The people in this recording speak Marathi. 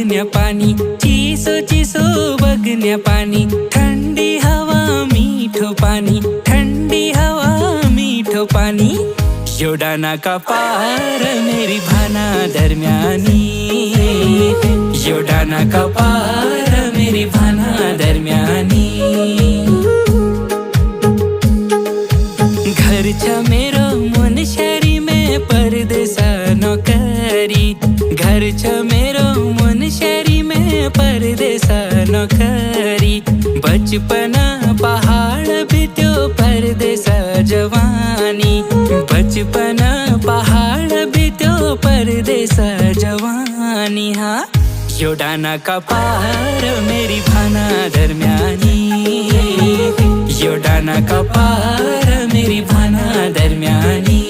बघण्या पाणी, चिसो चिसो बघण्या पाणी, थंडी हवा मीठो पाणी, थंडी हवा मीठो पाणी, योडा नाका पार मेरी भाना दरम्यानी, योडा नाका पार मेरी भाना दरम्यानी। घरच्या मेरो मन शहरी में परदेसा नौकरी, घरच्या मेरो मन शहरी में परदेसा नौकरी, बचपना पहाड़ बित्यो परदेसा जवानी, बचपना पहाड़ बित्यो परदेसा जवानी। हाँ योडा नाका पार मेरी भाना दरम्यानी, योडा नाका पार मेरी भाना दरम्यानी।